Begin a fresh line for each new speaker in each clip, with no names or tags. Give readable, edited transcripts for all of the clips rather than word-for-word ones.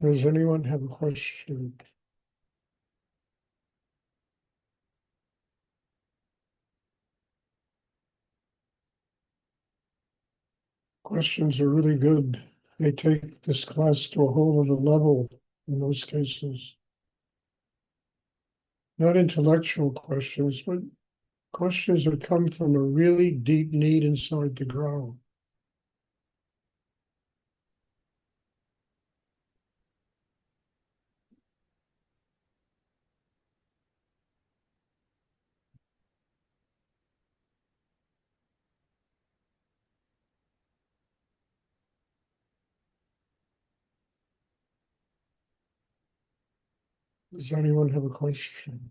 Does anyone have a question? Questions are really good. They take this class to a whole other level in most cases. Not intellectual questions, but questions that come from a really deep need inside to grow. Does anyone have a question?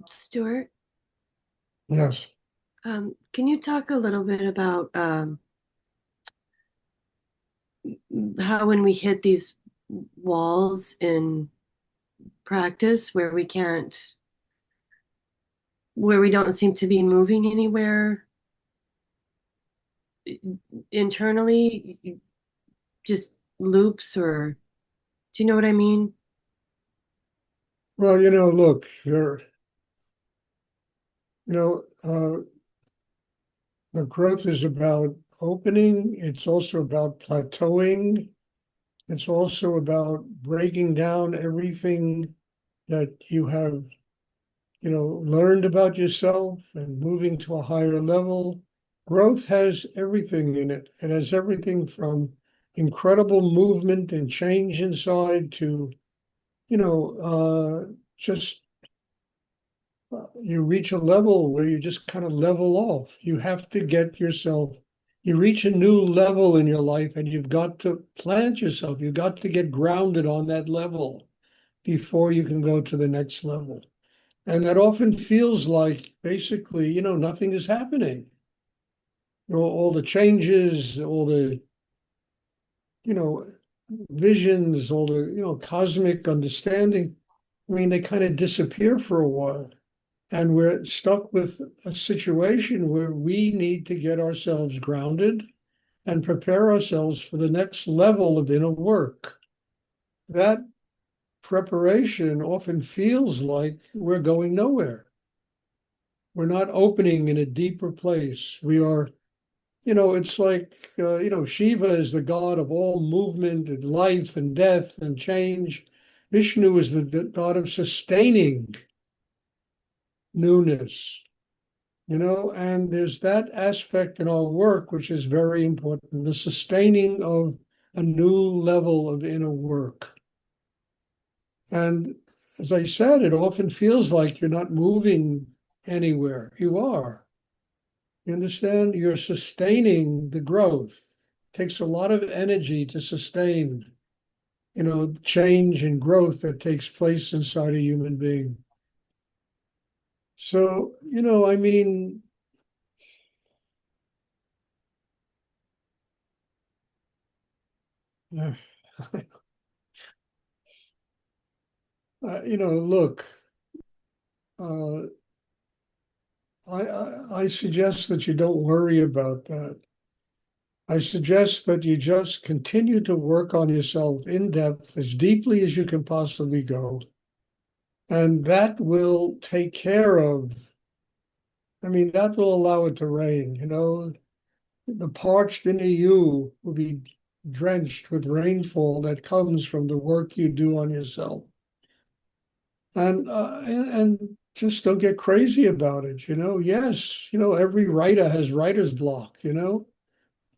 Stuart,
Yes.
can you talk a little bit about how when we hit these walls in practice where we don't seem to be moving anywhere internally, just loops, or do you know what I mean?
Well, look, you know, uh, the growth is about opening. It's also about plateauing. It's also about breaking down everything that you have learned about yourself and moving to a higher level. Growth has everything in it. It has everything from incredible movement and change inside to, you know, just you reach a level where you just kind of level off. You have to get yourself, you reach a new level in your life and you've got to plant yourself. You've got to get grounded on that level before you can go to the next level. And that often feels like basically, nothing is happening. All the changes, all the, you know, visions, all the, cosmic understanding, I mean, they kind of disappear for a while. And we're stuck with a situation where we need to get ourselves grounded and prepare ourselves for the next level of inner work. That preparation often feels like we're going nowhere. We're not opening in a deeper place. We are, it's like, Shiva is the god of all movement and life and death and change. Vishnu is the god of sustaining newness, and there's that aspect in our work which is very important, the sustaining of a new level of inner work. And as I said, it often feels like you're not moving anywhere. You are. You understand? You're sustaining the growth. It takes a lot of energy to sustain, change and growth that takes place inside a human being. So, I mean, uh, look, uh, I suggest that you don't worry about that. I suggest that you just continue to work on yourself in depth as deeply as you can possibly go. And that will take care of, I mean, that will allow it to rain. The parched inner you will be drenched with rainfall that comes from the work you do on yourself. And just don't get crazy about it. Yes, every writer has writer's block.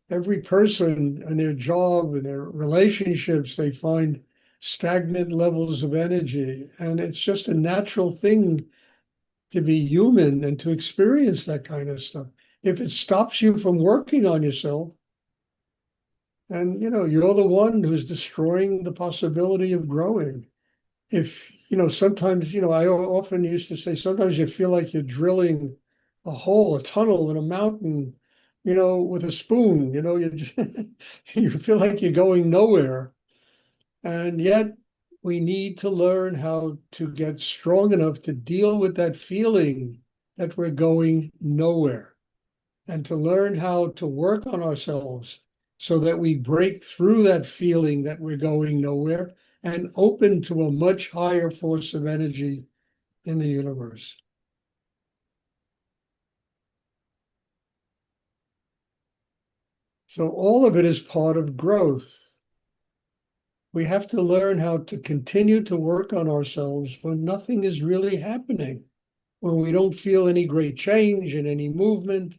Every person in their job and their relationships, they find stagnant levels of energy. And it's just a natural thing to be human and to experience that kind of stuff. If it stops you from working on yourself, and you're the one who's destroying the possibility of growing. If sometimes I often used to say sometimes you feel like you're drilling a hole, a tunnel in a mountain, with a spoon. You feel like you're going nowhere, and yet we need to learn how to get strong enough to deal with that feeling that we're going nowhere, and to learn how to work on ourselves so that we break through that feeling that we're going nowhere and open to a much higher force of energy in the universe. So all of it is part of growth. We have to learn how to continue to work on ourselves when nothing is really happening, when we don't feel any great change and any movement.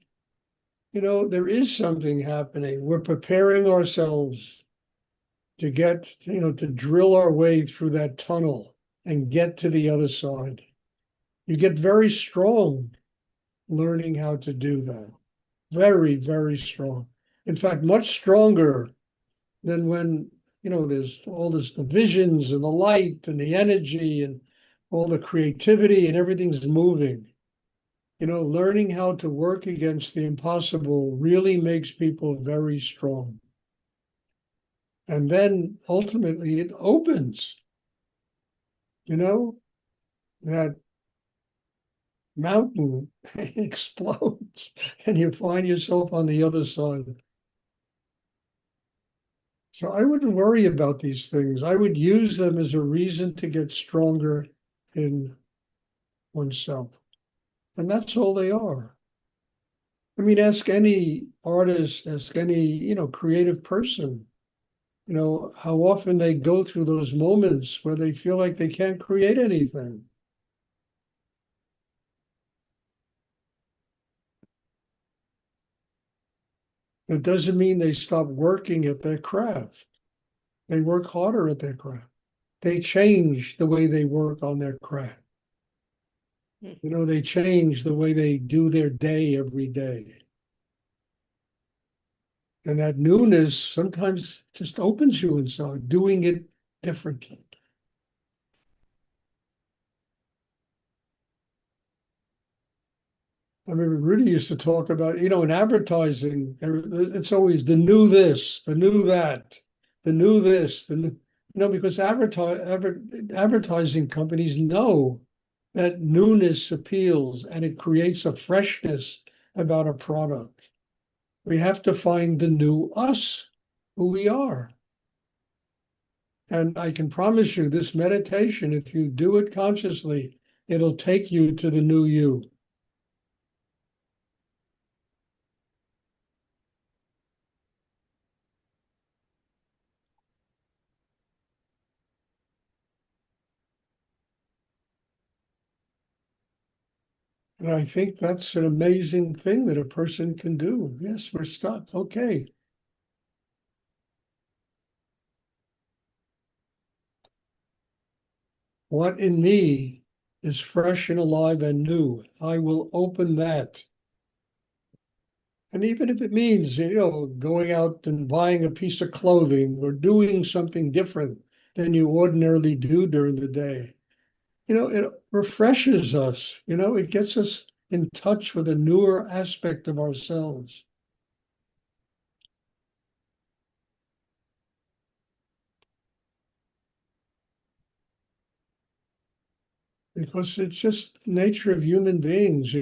There is something happening. We're preparing ourselves to to drill our way through that tunnel and get to the other side. You get very strong learning how to do that. Very, very strong. In fact, much stronger than when, there's all this, the visions and the light and the energy and all the creativity and everything's moving. Learning how to work against the impossible really makes people very strong. And then ultimately it opens, that mountain explodes and you find yourself on the other side. So I wouldn't worry about these things. I would use them as a reason to get stronger in oneself. And that's all they are. I mean, ask any artist, ask any, creative person, how often they go through those moments where they feel like they can't create anything. It doesn't mean they stop working at their craft. They work harder at their craft. They change the way they work on their craft. They change the way they do their day every day. And that newness sometimes just opens you inside, doing it differently. I remember Rudy used to talk about, in advertising, it's always the new this, the new that, the new this, the new, because advertising companies know that newness appeals and it creates a freshness about a product. We have to find the new us, who we are. And I can promise you this meditation, if you do it consciously, it'll take you to the new you. And I think that's an amazing thing that a person can do. Yes, we're stuck. Okay. What in me is fresh and alive and new? I will open that. And even if it means, going out and buying a piece of clothing or doing something different than you ordinarily do during the day, it refreshes us, it gets us in touch with a newer aspect of ourselves. Because it's just the nature of human beings,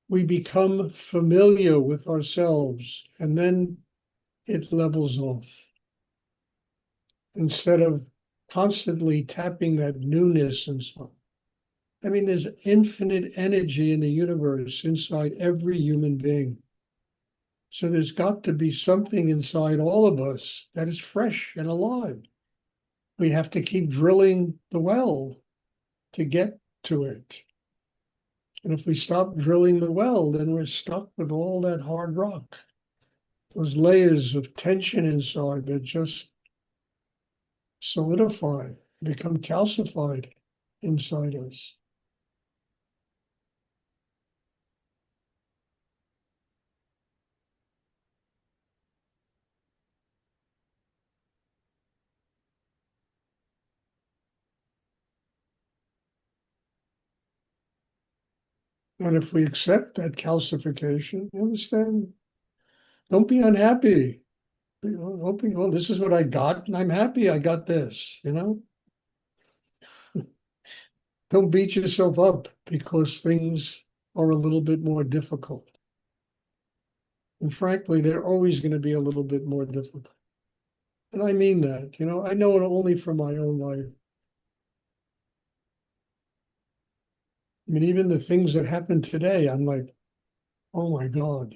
we become familiar with ourselves and then it levels off. Instead of constantly tapping that newness and so on. I mean, there's infinite energy in the universe inside every human being. So there's got to be something inside all of us that is fresh and alive. We have to keep drilling the well to get to it. And if we stop drilling the well, then we're stuck with all that hard rock, those layers of tension inside that just solidify, become calcified inside us. And if we accept that calcification, you understand, don't be unhappy. Don't be, well, this is what I got, and I'm happy I got this, you know? Don't beat yourself up because things are a little bit more difficult. And frankly, they're always going to be a little bit more difficult. And I mean that, I know it only from my own life. I mean, even the things that happen today, I'm like, oh my God.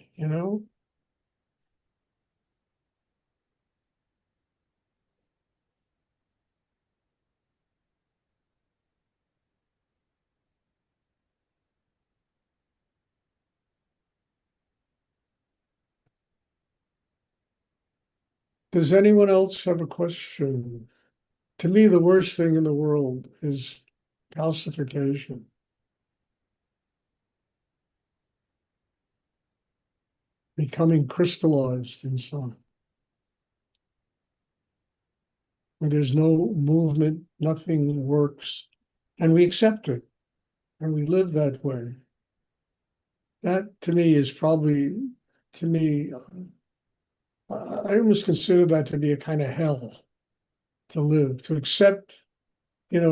Does anyone else have a question? To me, the worst thing in the world is calcification, becoming crystallized inside, where there's no movement, nothing works, and we accept it and we live that way. That to me is probably, to me, I almost consider that to be a kind of hell to live, to accept,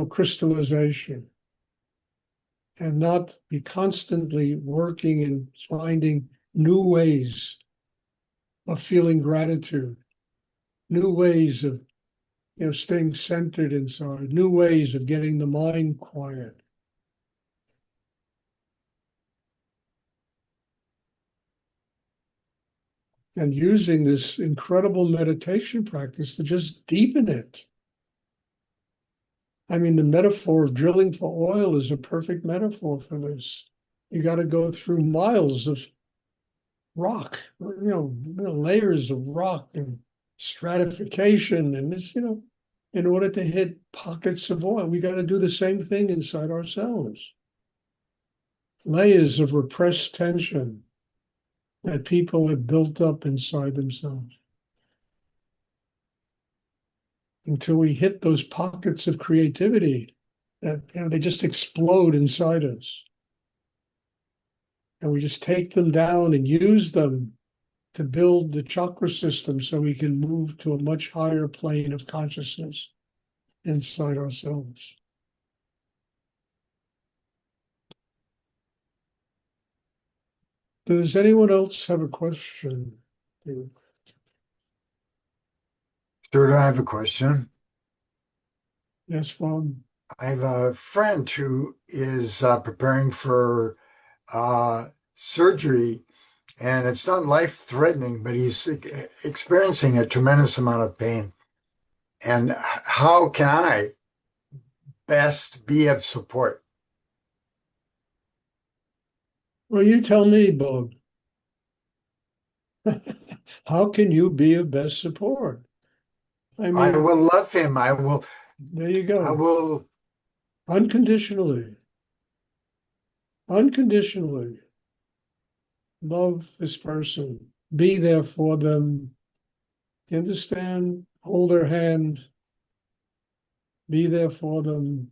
crystallization and not be constantly working and finding new ways of feeling gratitude, new ways of staying centered inside, new ways of getting the mind quiet. And using this incredible meditation practice to just deepen it. I mean, the metaphor of drilling for oil is a perfect metaphor for this. You got to go through miles of rock, layers of rock and stratification. And this, in order to hit pockets of oil, we got to do the same thing inside ourselves. Layers of repressed tension that people have built up inside themselves until we hit those pockets of creativity that, they just explode inside us. And we just take them down and use them to build the chakra system so we can move to a much higher plane of consciousness inside ourselves. Does anyone else have a question?
Stuart, I have a question.
Yes, Bob.
I have a friend who is preparing for surgery, and it's not life-threatening, but he's experiencing a tremendous amount of pain. And how can I best be of support?
Well, you tell me, Bob. How can you be of best support? I
I
mean,
will love him.
there you
I
go.
will,
Unconditionally, unconditionally love this person, be there for them. You understand? Hold their hand, be there for them.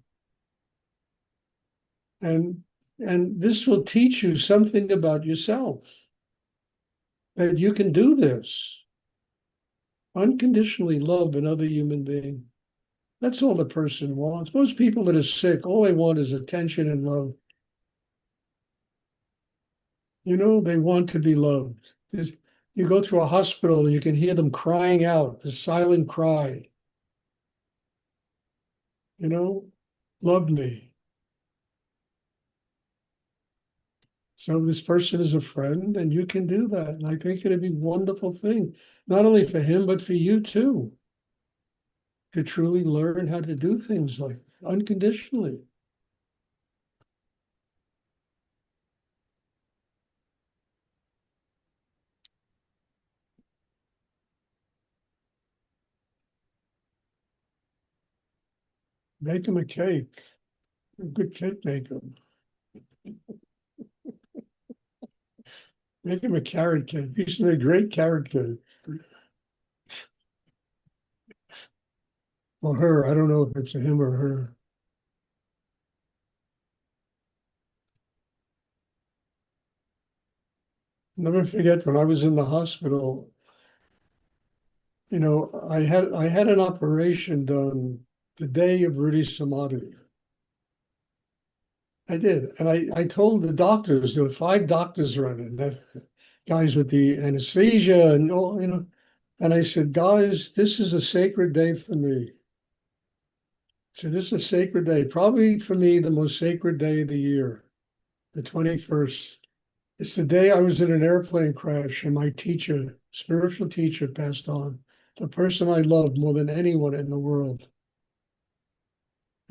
And this will teach you something about yourself, that you can do this. Unconditionally love another human being. That's all the person wants. Most people that are sick, all they want is attention and love. They want to be loved. You go through a hospital and you can hear them crying out, the silent cry, love me. So this person is a friend and you can do that. And I think it'd be a wonderful thing, not only for him, but for you too, to truly learn how to do things like that, unconditionally. Make him a cake. A good cake maker. Make him a carrot cake. He used to make great carrot cake. Or her. I don't know if it's a him or her. Never forget when I was in the hospital, I had an operation done the day of Rudy Samadhi. I did. And I told the doctors, there were 5 doctors running, guys with the anesthesia and all, and I said, guys, this is a sacred day for me. So this is a sacred day, probably for me, the most sacred day of the year, the 21st. It's the day I was in an airplane crash and my teacher, spiritual teacher, passed on, the person I loved more than anyone in the world.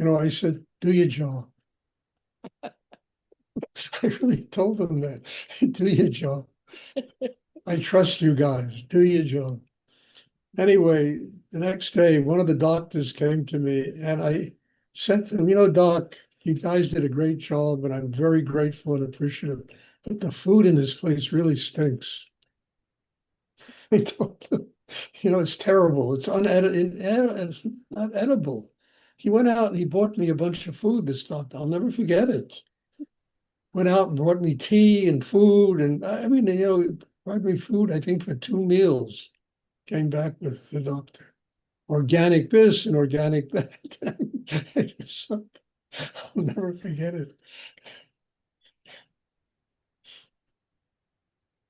I said, do your job. I really told them that. Do your job. I trust you guys. Do your job. Anyway, the next day, one of the doctors came to me and I said to him, Doc, you guys did a great job and I'm very grateful and appreciative. But the food in this place really stinks. I told him, it's terrible. It's it's not edible. He went out and he bought me a bunch of food this doctor. I'll never forget it. Went out and brought me tea and food. And brought me food, I think, for 2 meals. Came back with the doctor. Organic this and organic that. I'll never forget it.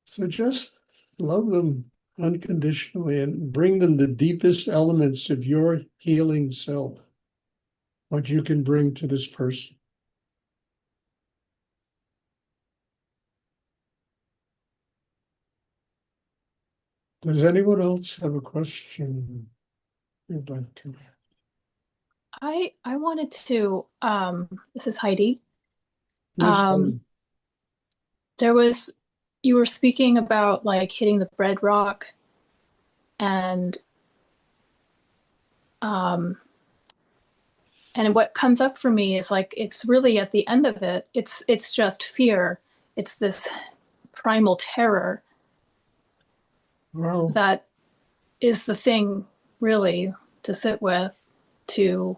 So just love them unconditionally and bring them the deepest elements of your healing self, what you can bring to this person. Does anyone else have a question they'd like to ask?
I wanted to this is Heidi.
Yes, Heidi.
You were speaking about like hitting the bedrock and what comes up for me is like it's really at the end of it, it's just fear. It's this primal terror.
Well,
that is the thing really to sit with, to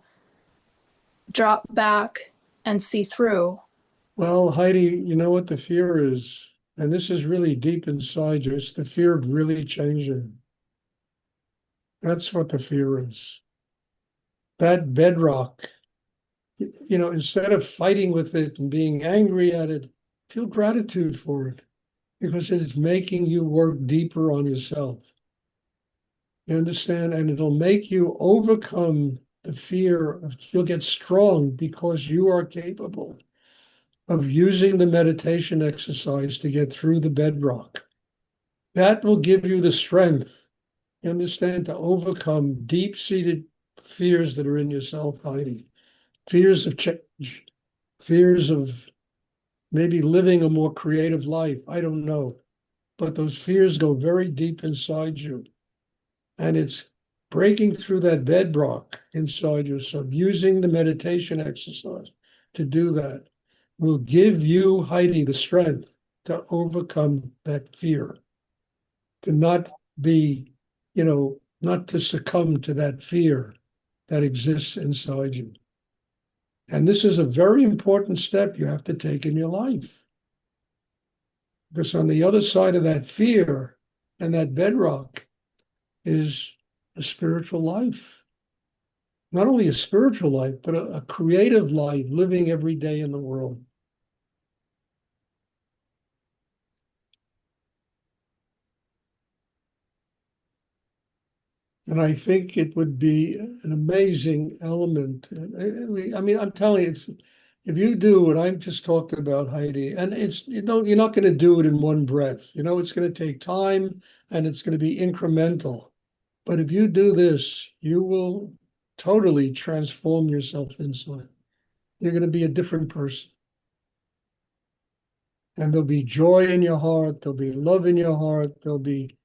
drop back and see through.
well, Heidi, you know what the fear is? And this is really deep inside you. It's the fear of really changing. That's what the fear is. That bedrock, instead of fighting with it and being angry at it, feel gratitude for it because it's making you work deeper on yourself. You understand? And it'll make you overcome the fear. You'll get strong because you are capable of using the meditation exercise to get through the bedrock. That will give you the strength, you understand, to overcome deep-seated fears that are in yourself, Heidi. Fears of change, fears of maybe living a more creative life. I don't know. But those fears go very deep inside you. And it's breaking through that bedrock inside yourself, using the meditation exercise to do that will give you, Heidi, the strength to overcome that fear, to not be, not to succumb to that fear that exists inside you. And this is a very important step you have to take in your life. Because on the other side of that fear and that bedrock is a spiritual life. Not only a spiritual life, but a creative life, living every day in the world. And I think it would be an amazing element. I mean, I'm telling you, if you do what I've just talked about, Heidi, and you're not going to do it in one breath. It's going to take time and it's going to be incremental. But if you do this, you will totally transform yourself inside. You're going to be a different person. And there'll be joy in your heart. There'll be love in your heart. There'll be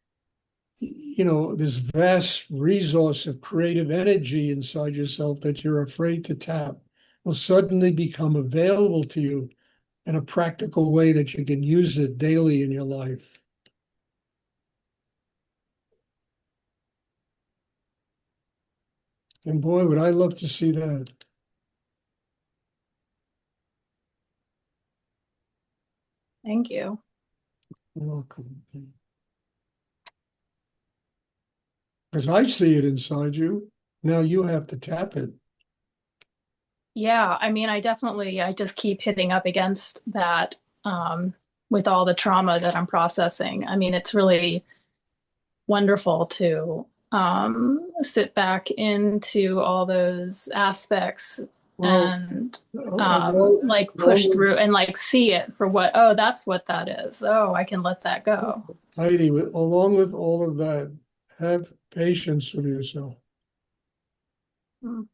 this vast resource of creative energy inside yourself that you're afraid to tap will suddenly become available to you in a practical way that you can use it daily in your life. And boy, would I love to see that.
Thank you.
You're welcome. Because I see it inside you. Now you have to tap it.
Yeah, I mean, I just keep hitting up against that with all the trauma that I'm processing. I mean, it's really wonderful to sit back into all those aspects
Well,
and like push
along with,
through and like see it for what, oh, that's what that is. Oh, I can let that go.
Heidi, along with all of that, have patience with yourself.
Mm.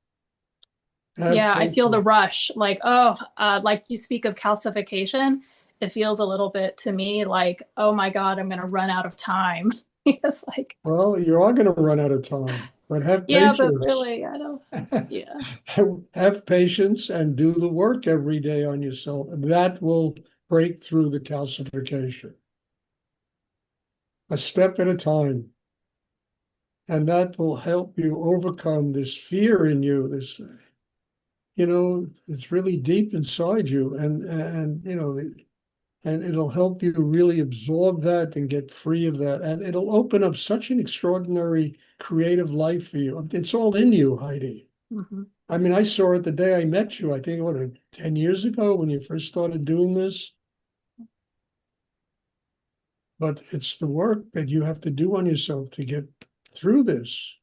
Have
Yeah, I feel the
patience.
rush. Like, like you speak of calcification, it feels a little bit to me like, oh my God, I'm going to run out of time. It's like,
Well, you are going to run out of time, but have
yeah, but
patience.
really, I don't, yeah.
Have patience and do the work every day on yourself. That will break through the calcification, a step at a time. And that will help you overcome this fear in you, it's really deep inside you. And it'll help you really absorb that and get free of that. And it'll open up such an extraordinary creative life for you. It's all in you, Heidi.
Mm-hmm.
I mean, I saw it the day I met you, I think, 10 years ago when you first started doing this. But it's the work that you have to do on yourself to get through this.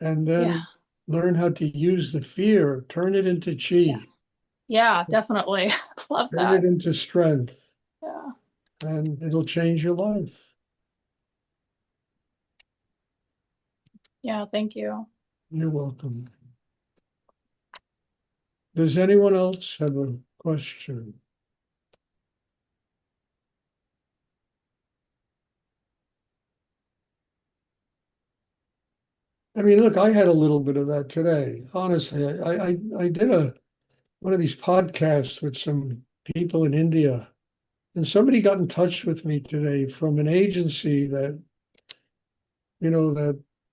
And
Yeah.
then learn how to use the fear, turn it into
Yeah.
chi,
Yeah, definitely. Love
turn it
that.
into strength,
Yeah.
and it'll change your life.
Yeah, thank you.
You're welcome. Does anyone else have a question? I mean, look, I had a little bit of that today. Honestly, I did one of these podcasts with some people in India, and somebody got in touch with me today from an agency that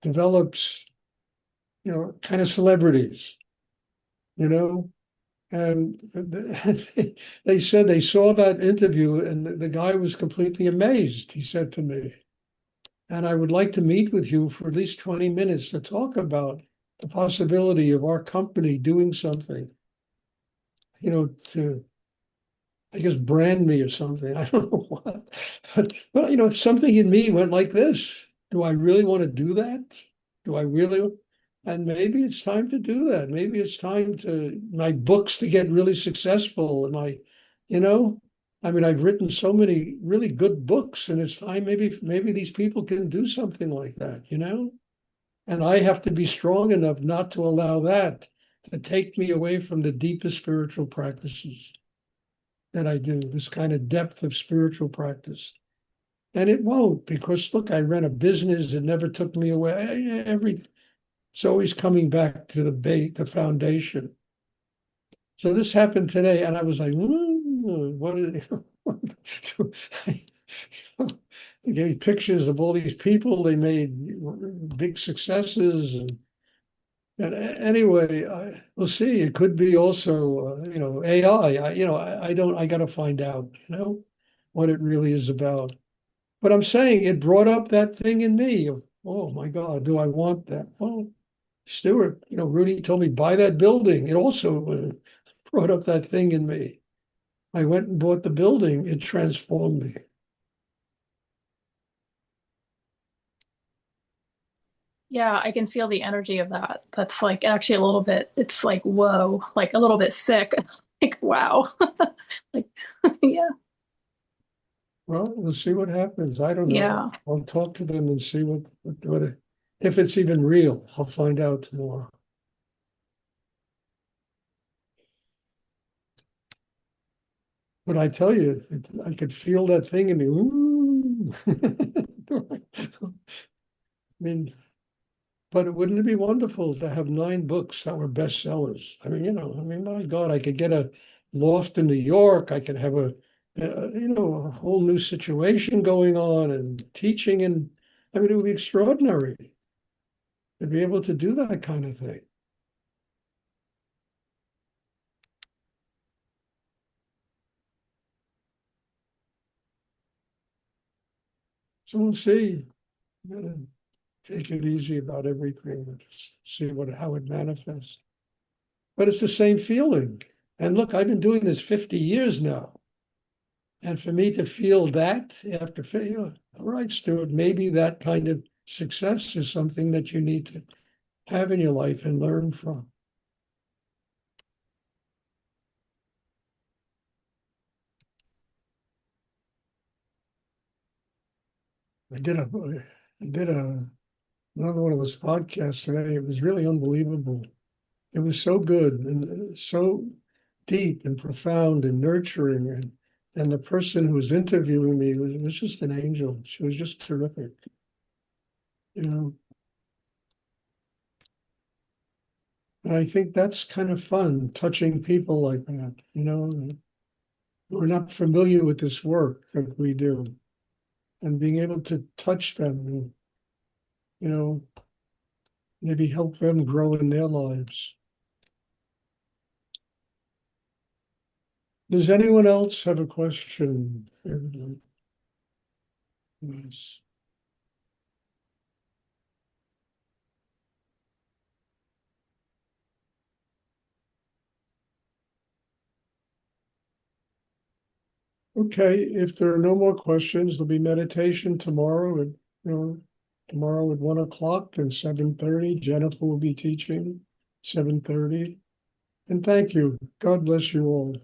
develops, kind of celebrities, you know, and they said they saw that interview and the guy was completely amazed. He said to me, and I would like to meet with you for at least 20 minutes to talk about the possibility of our company doing something, to, I guess, brand me or something. I don't know what. But something in me went like this. Do I really want to do that? Do I really? And maybe it's time to do that. Maybe it's time to my books to get really successful. And you know, I mean, I've written so many really good books, and it's time maybe these people can do something like that. And I have to be strong enough not to allow that to take me away from the deepest spiritual practices that I do, this kind of depth of spiritual practice. And it won't, because look, I ran a business, it never took me away. It's always coming back to the foundation. So this happened today, and I was like, what is they gave me pictures of all these people. They made big successes, and anyway, we'll see. It could be also, AI. I don't. I got to find out, what it really is about. But I'm saying it brought up that thing in me of, oh my God, do I want that? Well, Stuart, Rudy told me buy that building. It also brought up that thing in me. I went and bought the building. It transformed me.
Yeah, I can feel the energy of that. That's like actually a little bit, it's like, whoa, like a little bit sick. Like, wow. Like, yeah.
Well, we'll see what happens. I don't know.
Yeah.
I'll talk to them and see if it's even real. I'll find out tomorrow. But I tell you, I could feel that thing in me. Ooh. I mean, but wouldn't it be wonderful to have 9 books that were bestsellers? I mean, my God, I could get a loft in New York. I could have a whole new situation going on and teaching, and I mean, it would be extraordinary to be able to do that kind of thing. So we'll see. Gotta take it easy about everything and just see how it manifests. But it's the same feeling. And look, I've been doing this 50 years now. And for me to feel that after, all right, Stuart, maybe that kind of success is something that you need to have in your life and learn from. I did another one of those podcasts today. It was really unbelievable. It was so good and so deep and profound and nurturing. And the person who was interviewing me was just an angel. She was just terrific. And I think that's kind of fun, touching people like that, who are not familiar with this work that we do, and being able to touch them and, maybe help them grow in their lives. Does anyone else have a question? Yes. Okay, if there are no more questions, there'll be meditation tomorrow tomorrow at 1 o'clock and 7:30. Jennifer will be teaching 7:30. And thank you. God bless you all.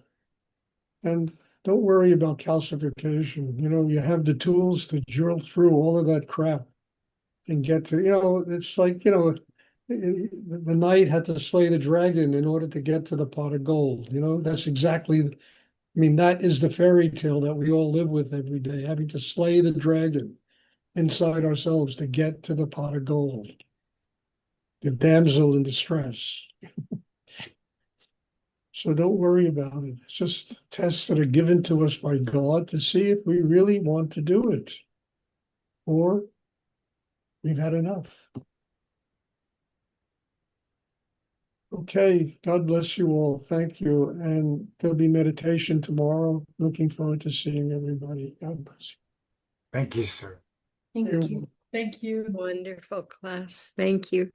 And don't worry about calcification. You have the tools to drill through all of that crap and get to, it's like, the knight had to slay the dragon in order to get to the pot of gold. That's exactly, that is the fairy tale that we all live with every day, having to slay the dragon inside ourselves to get to the pot of gold, the damsel in distress. So don't worry about it. It's just tests that are given to us by God to see if we really want to do it or we've had enough. Okay, God bless you all. Thank you. And there'll be meditation tomorrow. Looking forward to seeing everybody. God bless you.
Thank you, sir.
Thank
You're
you.
Thank you.
Wonderful class. Thank you.